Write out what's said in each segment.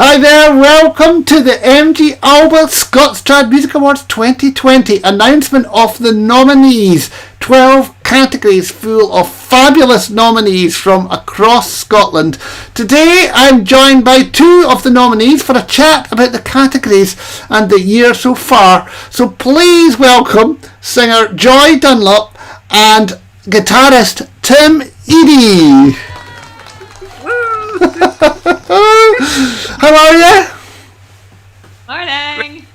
Hi there, welcome to the ALBA Scots Music Awards 2020 announcement of the nominees. 12 categories full of fabulous nominees from across Scotland. Today I'm joined by two of the nominees for a chat about the categories and the year so far. So please welcome singer Joy Dunlop and guitarist Tim Eadie. How are you? Morning.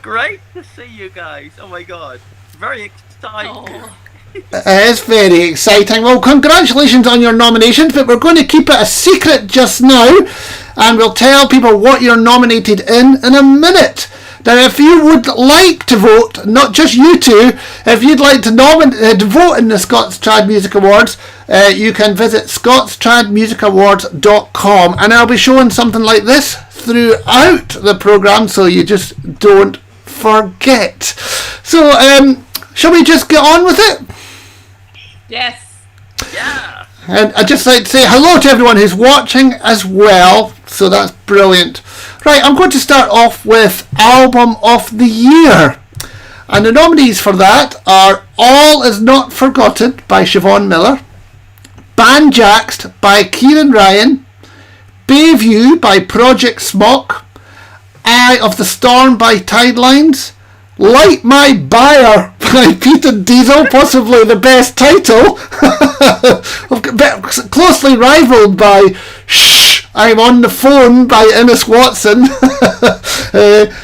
Great to see you guys. Oh my god. Very exciting. Oh. It is very exciting. Well, congratulations on your nominations, but we're going to keep it a secret just now, and we'll tell people what you're nominated in a minute. Now, if you would like to vote, not just you two, if you'd like to vote in the Scots Trad Music Awards, you can visit scotstradmusicawards.com, and I'll be showing something like this throughout the programme, so you just don't forget. So, shall we just get on with it? Yes. Yeah. And I'd just like to say hello to everyone who's watching as well, so that's brilliant. Right, I'm going to start off with Album of the Year. And the nominees for that are All Is Not Forgotten by Siobhan Miller, Banjaxed by Kieran Ryan, Bayview by Project Smock, Eye of the Storm by Tidelines, Light My Buyer by Peter Diesel, possibly the best title, closely rivalled by Shh, I'm on the Phone by Innes Watson,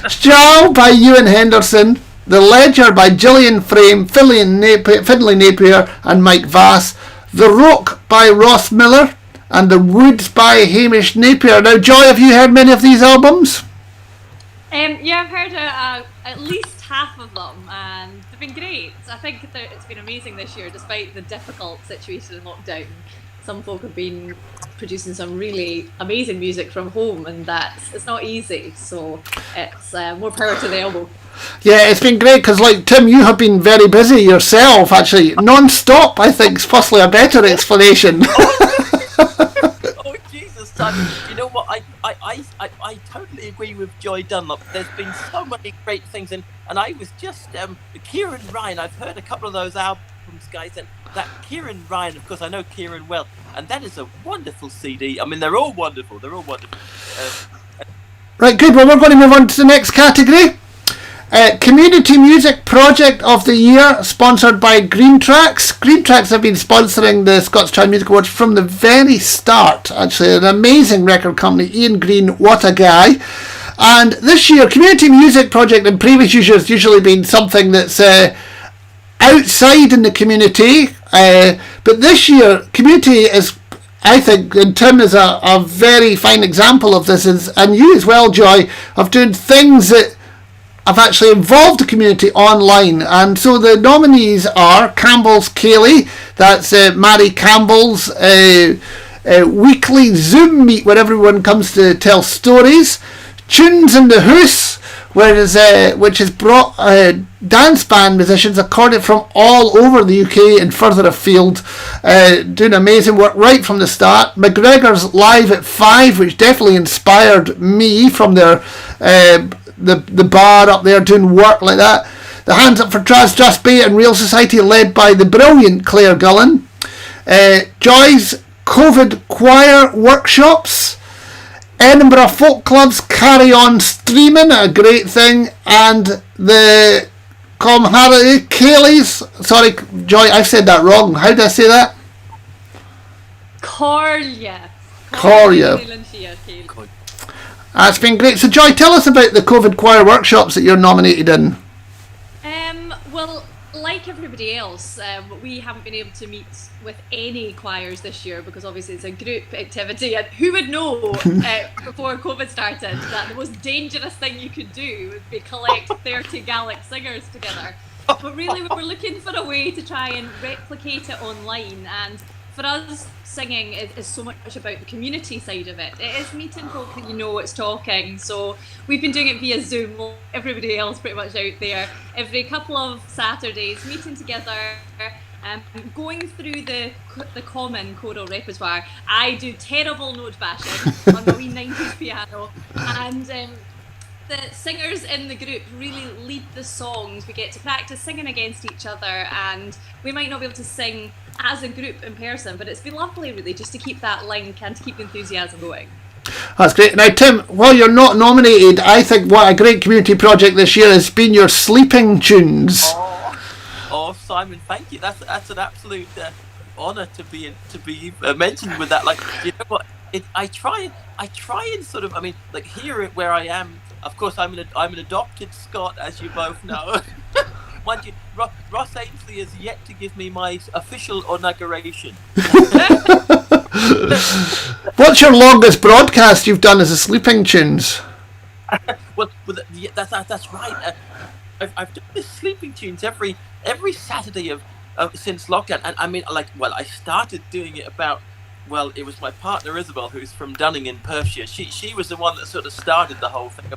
Straw by Ewan Henderson, The Ledger by Gillian Frame, Finlay Napier and Mike Vass, The Rock by Ross Miller, and The Woods by Hamish Napier. Now, Joy, have you heard many of these albums? Yeah, I've heard at least half of them, and they've been great. I think that it's been amazing this year, despite the difficult situation in lockdown. Some folk have been producing some really amazing music from home, and it's not easy. So it's more power to the elbow. Yeah, it's been great because, like Tim, you have been very busy yourself, actually, non-stop. I think is possibly a better explanation. Oh Jesus, son. You know what? I totally agree with Joy Dunlop. There's been so many great things, and I was just Kieran Ryan. I've heard a couple of those albums, guys, and that Kieran Ryan, of course, I know Kieran well, and that is a wonderful CD. I mean, they're all wonderful. Right, good. Well, we're going to move on to the next category. Community Music Project of the Year, sponsored by Green Tracks. Green Tracks have been sponsoring the Scots Trad Music Awards from the very start. Actually, an amazing record company. Ian Green, what a guy. And this year, Community Music Project in previous years has usually been something that's outside in the community. But this year, community is, I think, and Tim is a very fine example of this, and you as well, Joy, of doing things that have actually involved the community online. And so the nominees are Campbell's Ceilidh, that's Mary Campbell's weekly Zoom meet where everyone comes to tell stories, Tunes in the Hoose, which has brought dance band musicians from all over the UK and further afield, doing amazing work right from the start. McGregor's Live at 5, which definitely inspired me from their the bar up there doing work like that. The Hands Up for Trad Just Bay and Real Society, led by the brilliant Claire Gullen. Joy's COVID Choir Workshops. Edinburgh Folk Club's Carry On Streaming, a great thing. And the Ceilidh's, sorry Joy, I've said that wrong. How did I say that? Corlia. It's been great. So Joy, tell us about the COVID Choir Workshops that you're nominated in. Well, like everybody else, we haven't been able to meet with any choirs this year because obviously it's a group activity, and who would know before COVID started that the most dangerous thing you could do would be collect 30 Gaelic singers together. But really we were looking for a way to try and replicate it online, and for us, singing is so much about the community side of it. It is meeting folk that you know, it's talking. So we've been doing it via Zoom, like everybody else pretty much out there, every couple of Saturdays, meeting together, going through the common choral repertoire. I do terrible note bashing on my wee 90s piano, and the singers in the group really lead the songs. We get to practice singing against each other, and we might not be able to sing as a group in person, but it's been lovely really just to keep that link and to keep the enthusiasm going. That's great. Now, Tim, while you're not nominated, I think what a great community project this year has been your sleeping tunes. Oh, Simon, thank you. That's an absolute honour to be mentioned with that. Like, you know what? I try and sort of, I mean, like here where I am. Of course, I'm an adopted Scot, as you both know. Mind you, Ross Ainsley has yet to give me my official inauguration. What's your longest broadcast you've done as a sleeping tunes? Well, that's right. I've done the sleeping tunes every Saturday of since lockdown, and I mean, like, well, I started doing it about. Well, it was my partner Isabel, who's from Dunning in Perthshire. She was the one that sort of started the whole thing.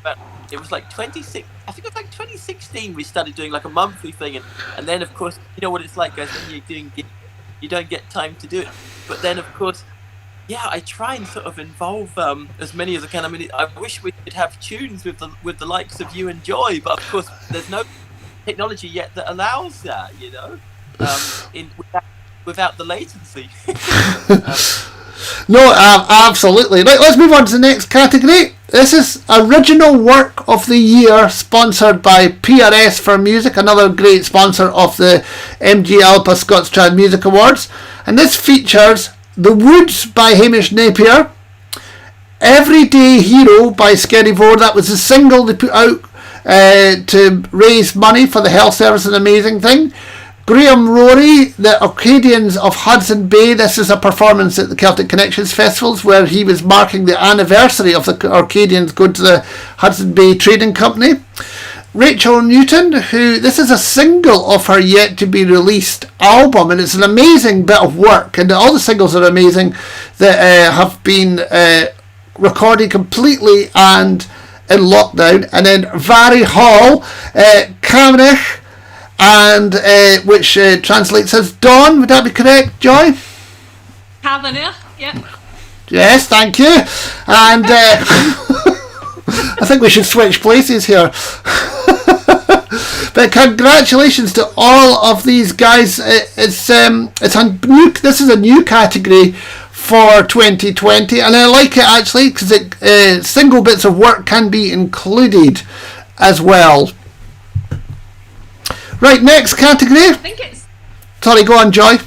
It was like 2016 we started doing like a monthly thing, and then of course you know what it's like, guys, when you're doing gigs, you don't get time to do it. But then of course, yeah, I try and sort of involve as many as I can. I mean, I wish we could have tunes with the likes of you and Joy, but of course there's no technology yet that allows that, you know, without the latency. No, absolutely. Right, let's move on to the next category. This is Original Work of the Year, sponsored by PRS for Music, another great sponsor of the ALBA Scots Trad Music Awards. And this features The Woods by Hamish Napier, Everyday Hero by Skerry Vore. That was the single they put out to raise money for the health service, an amazing thing. Graham Rory, the Orcadians of Hudson Bay. This is a performance at the Celtic Connections Festivals where he was marking the anniversary of the Orcadians going to the Hudson Bay Trading Company. Rachel Newton, who this is a single of her yet to be released album, and it's an amazing bit of work, and all the singles are amazing that have been recorded completely and in lockdown. And then Vary Hall, Camrich, and which translates as dawn. Would that be correct, Joy? Cavanagh, yeah. Yes, thank you. And I think we should switch places here. But congratulations to all of these guys. This is a new category for 2020, and I like it actually because single bits of work can be included as well. Right, next category. I think it's... Sorry, go on, Joy.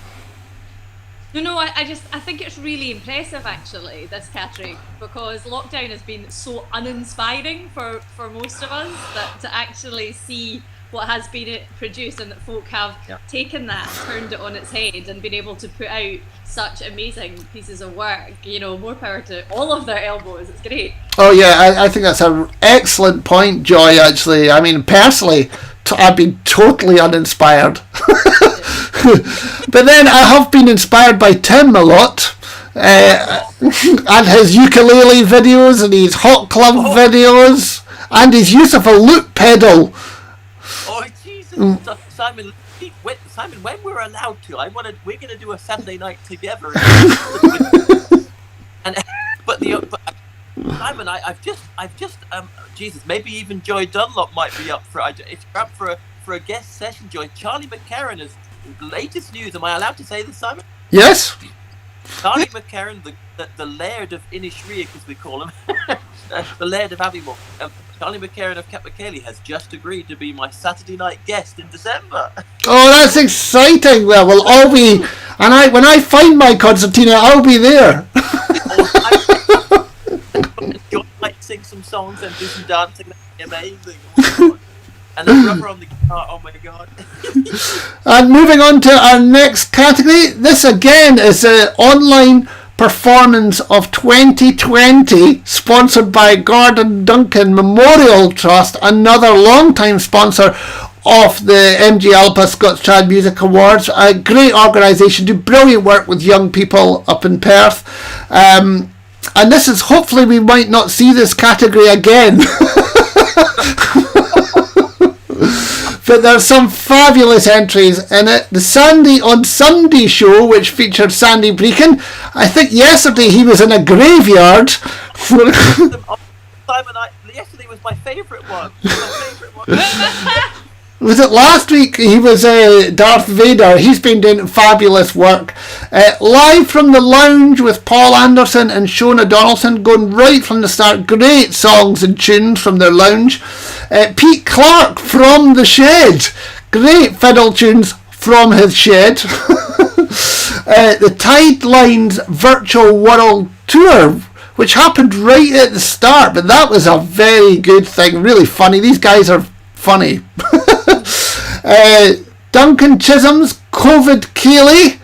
No, I think it's really impressive actually, this category, because lockdown has been so uninspiring for most of us, that to actually see what has been produced and that folk have taken that, turned it on its head and been able to put out such amazing pieces of work, you know, more power to all of their elbows. It's great. Oh yeah, I think that's an excellent point, Joy, actually. I mean, personally, I've been totally uninspired. But then I have been inspired by Tim a lot, and his ukulele videos and his hot club videos and his use of a loop pedal. Oh Jesus, Simon, when we're allowed to, we're going to do a Saturday night together. But Simon, I've just Jesus, maybe even Joy Dunlop might be up for it. If you're up for a guest session, Joy, Charlie McCarran is latest news. Am I allowed to say this, Simon? Yes. Charlie McCarran, the Laird of Inishrea, as we call him, the Laird of Abbeymoor. Charlie McCarran of Capmacally has just agreed to be my Saturday night guest in December. Oh, that's exciting! Well, we'll all be, and when I find my concertina, I'll be there. Joy might sing some songs and do some dancing. That'd be amazing. Oh, and then rubber on the guitar. Oh my god. And moving on to our next category. This again is an online performance of 2020, sponsored by Gordon Duncan Memorial Trust, another long-time sponsor of the ALBA Scots Trad Music Awards. A great organisation, do brilliant work with young people up in Perth. And this is, hopefully we might not see this category again. But there's some fabulous entries in it. The Sandy on Sunday show, which featured Sandy Breakin. I think yesterday he was in a graveyard. Yesterday was my favourite one. Was it last week? He was Darth Vader. He's been doing fabulous work. Live from the Lounge with Paul Anderson and Shona Donaldson, going right from the start. Great songs and tunes from their lounge. Pete Clark from the Shed. Great fiddle tunes from his shed. The Tide Lines Virtual World Tour, which happened right at the start, but that was a very good thing. Really funny. These guys are funny. Duncan Chisholm's COVID Ceilidh.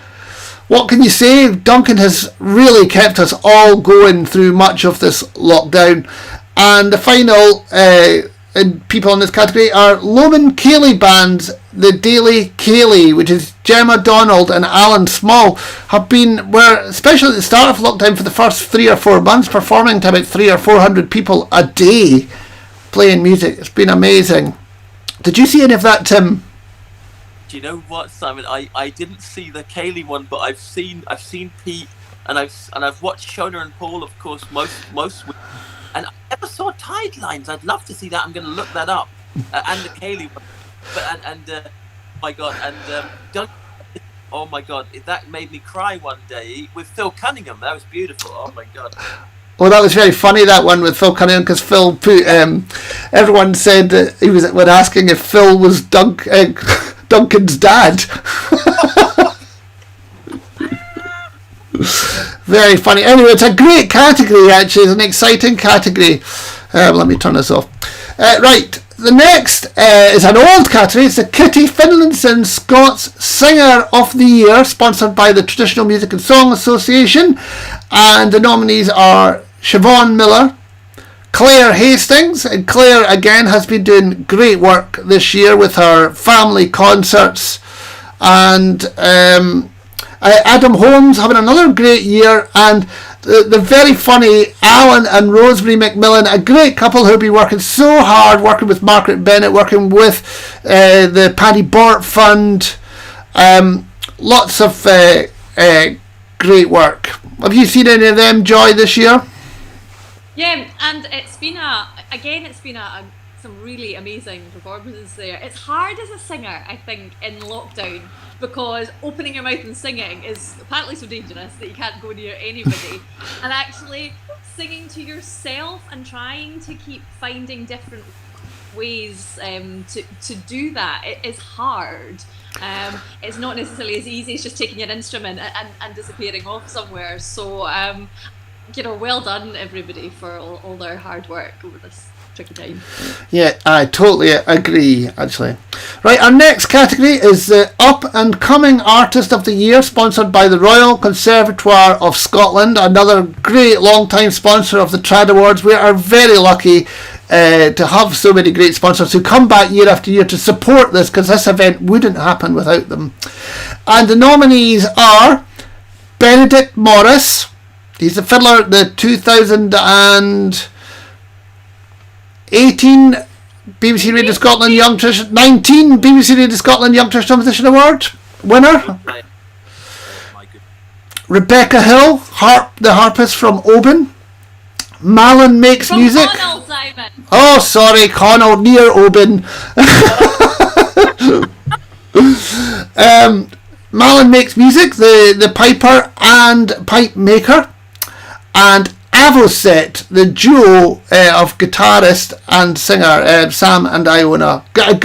What can you say? Duncan has really kept us all going through much of this lockdown. And the final people in this category are Loman Ceilidh bands. The Daily Ceilidh, which is Gemma Donald and Alan Small, were especially at the start of lockdown for the first 3 or 4 months, performing to about 300 or 400 people a day playing music. It's been amazing. Did you see any of that, Tim? Do you know what, Simon? I didn't see the Ceilidh one, but I've seen Pete, and I've watched Shona and Paul, of course, most weeks. And I never saw Tide Lines. I'd love to see that. I'm going to look that up. And the Ceilidh one. But my God, oh my God, that made me cry one day with Phil Cunningham. That was beautiful. Oh my God. Well, that was very funny, that one with Phil Cunningham, because Phil put, everyone said that he was asking if Phil was Duncan's dad. Very funny. Anyway, it's a great category, actually. It's an exciting category. Let me turn this off. Right, the next is an old category. It's the Kitty Finlayson Scots Singer of the Year, sponsored by the Traditional Music and Song Association. And the nominees are Siobhan Miller, Claire Hastings, and Claire again has been doing great work this year with her family concerts, and Adam Holmes having another great year, and the very funny Alan and Rosemary McMillan, a great couple who've been working so hard, working with Margaret Bennett, working with the Paddy Bort Fund. Lots of great work. Have you seen any of them, Joy, this year? Yeah, and it's been some really amazing performances there. It's hard as a singer, I think, in lockdown, because opening your mouth and singing is apparently so dangerous that you can't go near anybody. And actually singing to yourself and trying to keep finding different ways to do that, it is hard. It's not necessarily as easy as just taking your instrument and disappearing off somewhere. So, well done everybody for all their hard work over this tricky time. Yeah, I totally agree, actually. Right, our next category is the Up and Coming Artist of the Year, sponsored by the Royal Conservatoire of Scotland, another great long-time sponsor of the Trad Awards. We are very lucky to have so many great sponsors who come back year after year to support this, because this event wouldn't happen without them. And the nominees are Benedict Morris. He's the fiddler at the 2018 BBC Radio Scotland Young Tradition 19 BBC Radio Scotland Young Traditional Musician Award winner. Rebecca Hill, the harpist from Oban. Malin Makes From Music. Connell, Simon. Oh, sorry, Connell, near Oban. Malin Makes Music, the piper and pipe maker. And Avoset, the duo of guitarist and singer Sam and Iona. A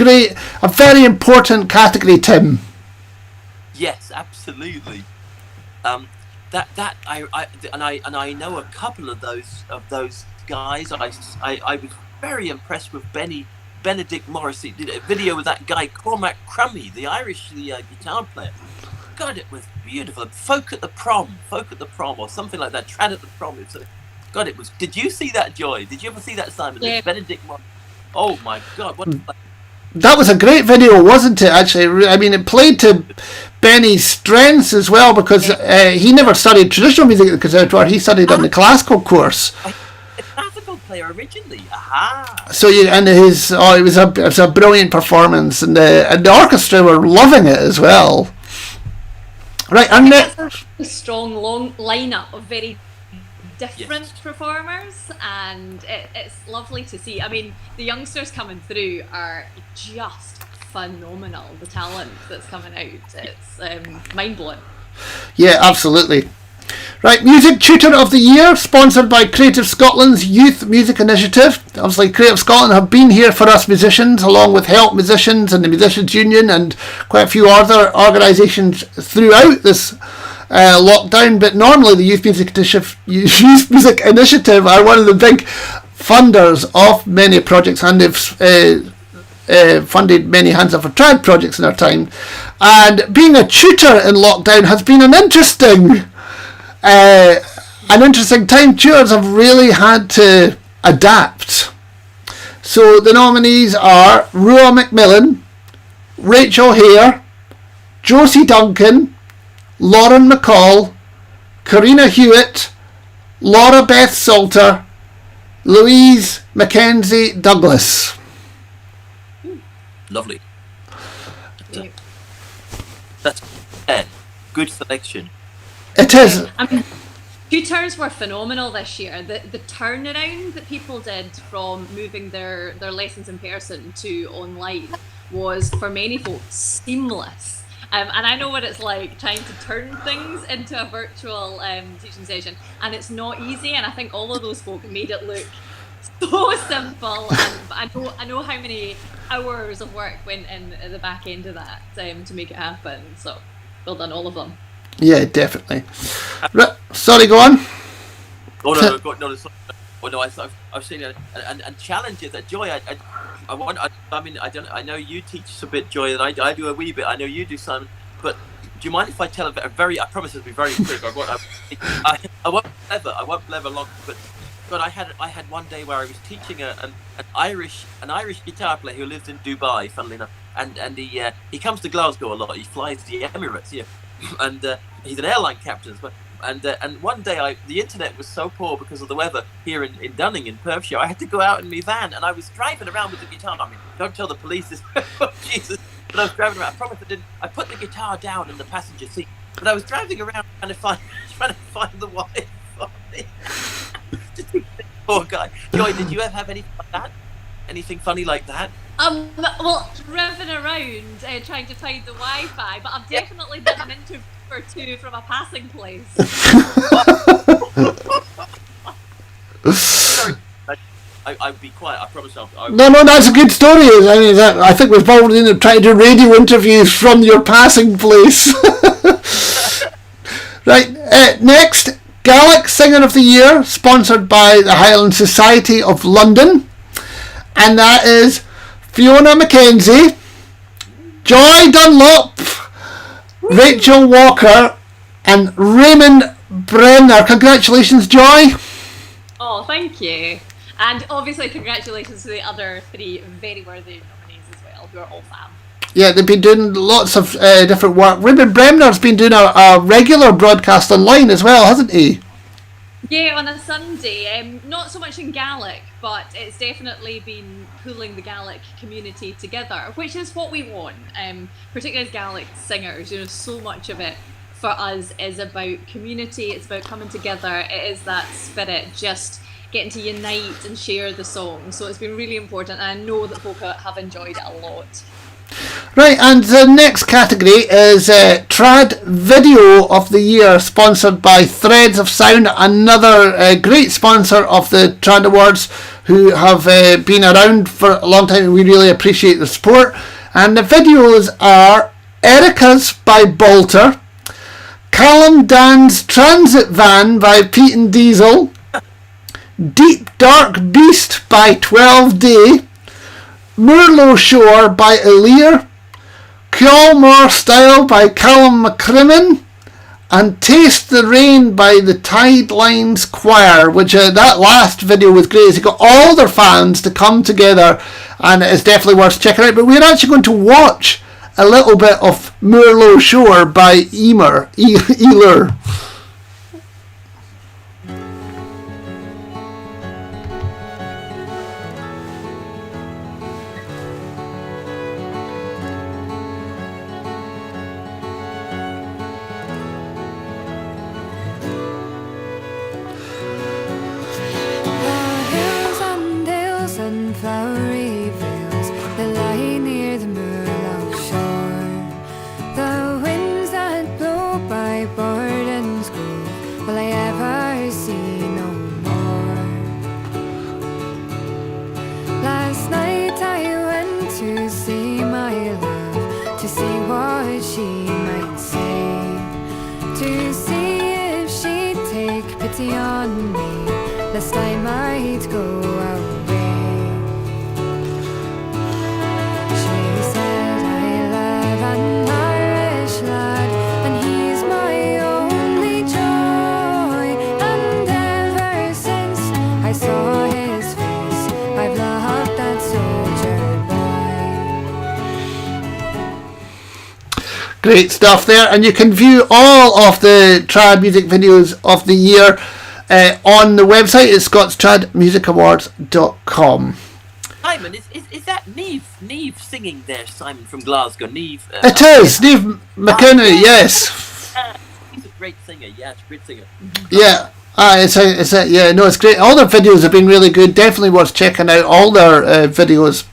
very important category, Tim. Yes, absolutely. I know a couple of those guys. I was very impressed with Benedict Morris. He did a video with that guy Cormac Crummy, the Irish guitar player. God, it was beautiful. Folk at the prom, or something like that. Trad at the prom. God, it was. Did you see that, Joy? Did you ever see that, Simon? Yeah. Benedict Morris. Oh my God! What? That was a great video, wasn't it, actually? I mean, it played to Benny's strengths as well, because he never studied traditional music at the conservatoire. He studied on the classical course. A classical player originally. Aha. So it was a brilliant performance, and the orchestra were loving it as well. Right, and it's a strong long lineup of very different performers, and it's lovely to see. I mean, the youngsters coming through are just phenomenal. The talent that's coming out, it's mind-blowing. Yeah, absolutely. Right, Music Tutor of the Year, sponsored by Creative Scotland's Youth Music Initiative. Obviously, Creative Scotland have been here for us musicians, along with Help Musicians and the Musicians Union and quite a few other organisations throughout this lockdown. But normally the Youth Music Initiative are one of the big funders of many projects, and they've funded many Hands Up for Trad projects in our time. And being a tutor in lockdown has been an interesting time. Tutors have really had to adapt. So the nominees are Rua McMillan, Rachel Hare, Josie Duncan, Lauren McCall, Karina Hewitt, Laura Beth Salter, Louise Mackenzie Douglas. Lovely. That's good selection. It is. I mean, tutors were phenomenal this year. The turnaround that people did from moving their lessons in person to online was, for many folks, seamless. And I know what it's like trying to turn things into a virtual teaching session, and it's not easy. And I think all of those folk made it look so simple. And I know how many hours of work went in at the back end of that to make it happen. So well done, all of them. Yeah, definitely. Sorry, go on. Oh no! I've seen it, and challenges that Joy. I know you teach a bit, Joy, and I do a wee bit. I know you do, Simon. But do you mind if I tell a very? I promise it'll be very quick. I won't blabber long. But I had one day where I was teaching an Irish guitar player who lives in Dubai, funnily enough, and he comes to Glasgow a lot. He flies to the Emirates here, and he's an airline captain. And one day the internet was so poor because of the weather here in Dunning in Perthshire. I had to go out in my van, and I was driving around with the guitar. I mean, don't tell the police this. Oh, Jesus! But I was driving around. I promise I didn't. I put the guitar down in the passenger seat, but I was driving around trying to find the wife. Poor guy. Joy, did you ever have anything like that? Anything funny like that? Well, driving around trying to find the Wi-Fi, but I've definitely done an interview or two from a passing place. Sorry. I'd be quiet. I promise. No, that's a good story. I mean, I think we've probably tried to do radio interviews from your passing place. Right. Next, Gaelic Singer of the Year, sponsored by the Highland Society of London, and that is Fiona Mackenzie, Joy Dunlop, Rachel Walker, and Raymond Brenner. Congratulations, Joy. Oh, thank you. And obviously congratulations to the other three very worthy nominees as well, who are all fab. Yeah, they've been doing lots of different work. Raymond Bremner's been doing a regular broadcast online as well, hasn't he? Yeah, on a Sunday. Not so much in Gaelic, but it's definitely been pulling the Gaelic community together, which is what we want, particularly as Gaelic singers. You know, so much of it for us is about community, it's about coming together, it is that spirit, just getting to unite and share the song. So it's been really important, and I know that folk have enjoyed it a lot. Right, and the next category is Trad Video of the Year, sponsored by Threads of Sound, another great sponsor of the Trad Awards, who have been around for a long time, and we really appreciate the support. And the videos are Erica's by Bolter, Callum Dan's Transit Van by Pete and Diesel, Deep Dark Beast by 12 Day, Murlow Shore by Elir, Kjolmore Style by Callum McCrimmon, and Taste the Rain by the Tide Lines Choir, which that last video was great. They got all their fans to come together, and it's definitely worth checking out. But we're actually going to watch a little bit of Moorlow Shore by Emer. Flowery vales that lie near the Moorlow shore. The winds that blow by Borden's Grove, will I ever see no more? Last night I went to see my love, to see what she might say, to see if she'd take pity on me, lest I might go away. Great stuff there, and you can view all of the trad music videos of the year on the website. It's scotstradmusicawards.com. Simon, is that Neve singing there? Simon from Glasgow, Neve. It is Neve McInerney, yes. He's a great singer. Yeah, it's a great singer. Yeah. It's great. All their videos have been really good. Definitely worth checking out all their videos.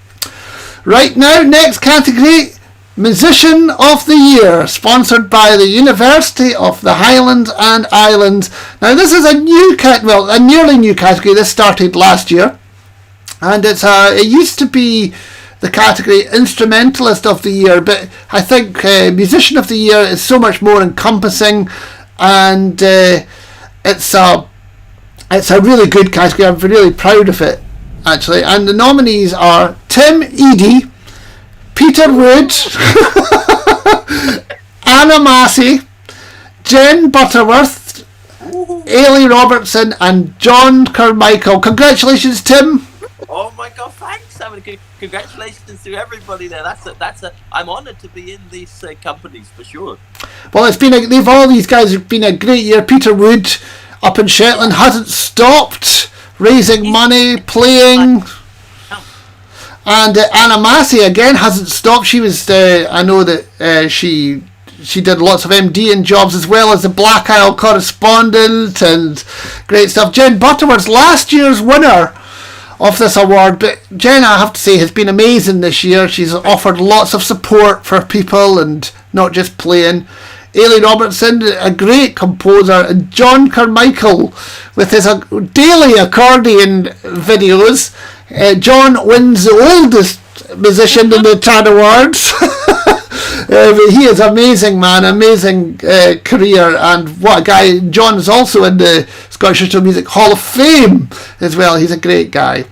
Right now, next category, Musician of the Year, sponsored by the University of the Highlands and Islands. Now, this is a nearly new category. This started last year, and it used to be the category Instrumentalist of the Year, but I think Musician of the Year is so much more encompassing, and it's a really good category. I'm really proud of it, actually. And the nominees are Tim Eadie, Peter Wood, Anna Massey, Jen Butterworth, Ailey Robertson, and John Carmichael. Congratulations, Tim. Oh my God! Thanks, Simon. Congratulations to everybody there. I'm honoured to be in these companies for sure. Well, all these guys have been a great year. Peter Wood up in Shetland hasn't stopped raising money, playing. And Anna Massey again hasn't stopped. She was, I know that she did lots of MDing jobs as well as the Black Isle correspondent and great stuff. Jen Butterworth's last year's winner of this award, but Jen, I have to say, has been amazing this year. She's offered lots of support for people and not just playing. Ailey Robertson, a great composer, and John Carmichael with his daily accordion videos. John wins the oldest musician in the Trad Awards. He is amazing, man, amazing career, and what a guy. John is also in the Scottish Instrumental Music Hall of Fame as well. He's a great guy.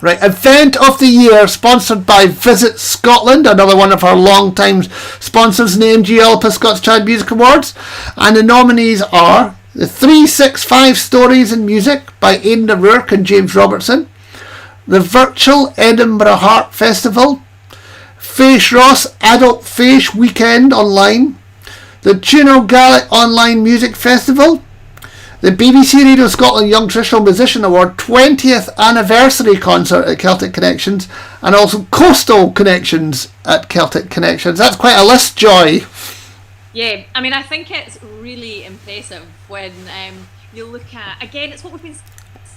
Right, Event of the Year, sponsored by Visit Scotland, another one of our long-time sponsors named ALBA Scots Trad Music Awards. And the nominees are the 365 Stories in Music by Aidan O'Rourke and James Robertson, the Virtual Edinburgh Heart Festival, Fèis Ross Adult Fèis Weekend Online, the Tuno Gaelic Online Music Festival, the BBC Radio Scotland Young Traditional Musician Award 20th Anniversary Concert at Celtic Connections, and also Coastal Connections at Celtic Connections. That's quite a list, Joy. Yeah, I mean, I think it's really impressive when you look at, again, it's what we've been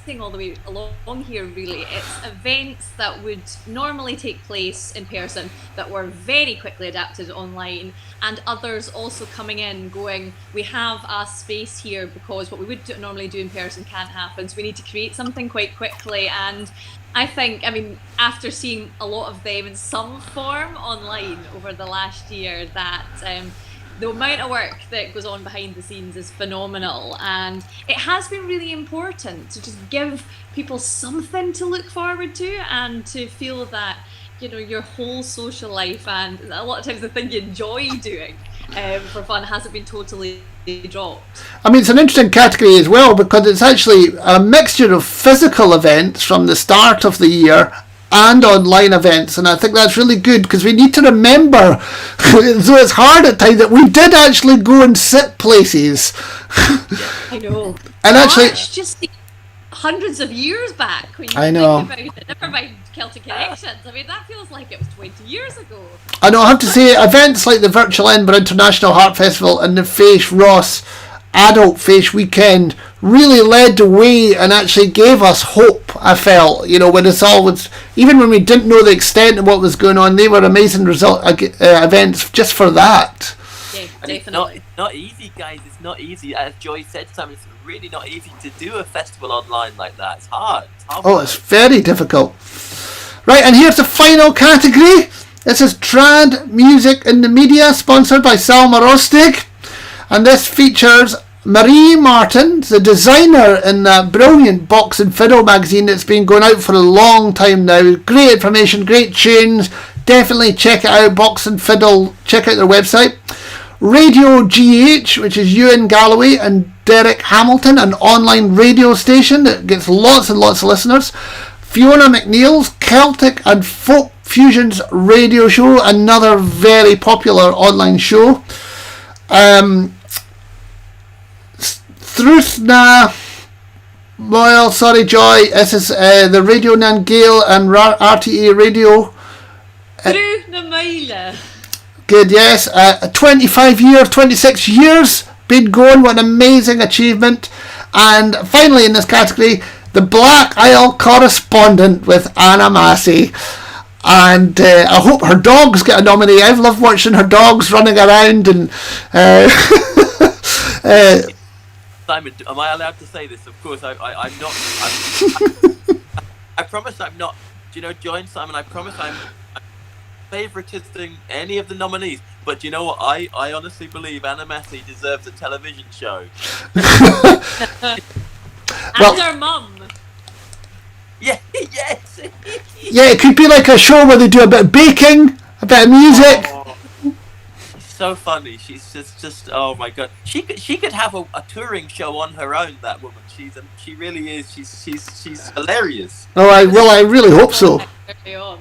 saying all the way along here, really. It's events that would normally take place in person that were very quickly adapted online, and others also coming in going, we have a space here because what we would normally do in person can't happen, so we need to create something quite quickly. And I think, I mean, after seeing a lot of them in some form online over the last year, that the amount of work that goes on behind the scenes is phenomenal, and it has been really important to just give people something to look forward to and to feel that, you know, your whole social life and a lot of times the thing you enjoy doing for fun hasn't been totally dropped. I mean, it's an interesting category as well because it's actually a mixture of physical events from the start of the year and online events, and I think that's really good because we need to remember, though it's hard at times, that we did actually go and sit places. I know. And actually, March just hundreds of years back when you I know. think about it. Never mind Celtic Connections. I mean, that feels like it was 20 years ago. I know, I have to say, events like the Virtual Edinburgh International Heart Festival and the Face Ross Adult Face Weekend really led the way and actually gave us hope, I felt, you know, when it's all was, even when we didn't know the extent of what was going on, they were amazing events just for that. Yeah, And definitely. it's not easy, guys. It's not easy. As Joy said, Simon, it's really not easy to do a festival online like that. It's hard. Oh, it's very difficult. Right, and here's the final category. This is Trad Music in the Media, sponsored by Salma Rostig. And this features Marie Martin, the designer in that brilliant Box and Fiddle magazine that's been going out for a long time now. Great information, great tunes. Definitely check it out, Box and Fiddle. Check out their website. Radio GH, which is Ewan Galloway and Derek Hamilton, an online radio station that gets lots and lots of listeners. Fiona McNeil's Celtic and Folk Fusions radio show, another very popular online show. Thrusna, well, sorry Joy, this is the Radio Nangale and RTA Radio. Through the Mile. Good, yes. 25 years, 26 years been going, what an amazing achievement. And finally in this category, the Black Isle correspondent with Anna Massey. And I hope her dogs get a nominee. I've loved watching her dogs running around and Simon, am I allowed to say this? Of course, I'm not. I promise I'm not. Do you know, Joy and Simon, I promise I'm favoritising any of the nominees. But you know what? I honestly believe Anna Massey deserves a television show. Well- And her mum. Yeah, yes. yeah, it could be like a show where they do a bit of baking, a bit of music. Oh, she's so funny. She's just oh my god. She could have a touring show on her own. That woman. She really is. She's hilarious. Oh, I really hope so. Early on.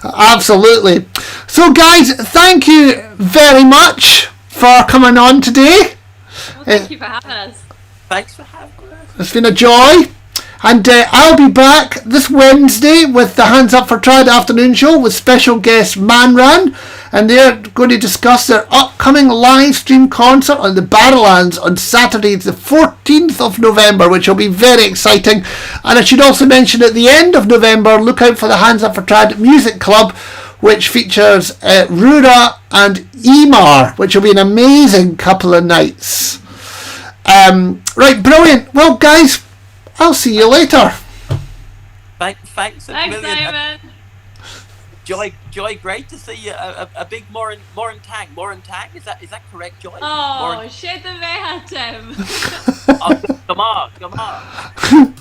Absolutely. So guys, thank you very much for coming on today. Well, thank you for having us. Thanks for having us. It's been a joy. And I'll be back this Wednesday with the Hands Up for Trad afternoon show with special guest Manran, and they're going to discuss their upcoming live stream concert on the Barrowlands on Saturday the 14th of November, which will be very exciting. And I should also mention at the end of November, look out for the Hands Up for Trad Music Club, which features Rura and Emar, which will be an amazing couple of nights. Right, brilliant. Well, guys, I'll see you later. Thanks a Thanks, million. Simon. Joy, great to see you. A big Moran Tang. Is that correct, Joy? Oh, shed the mayhem. Oh, come on.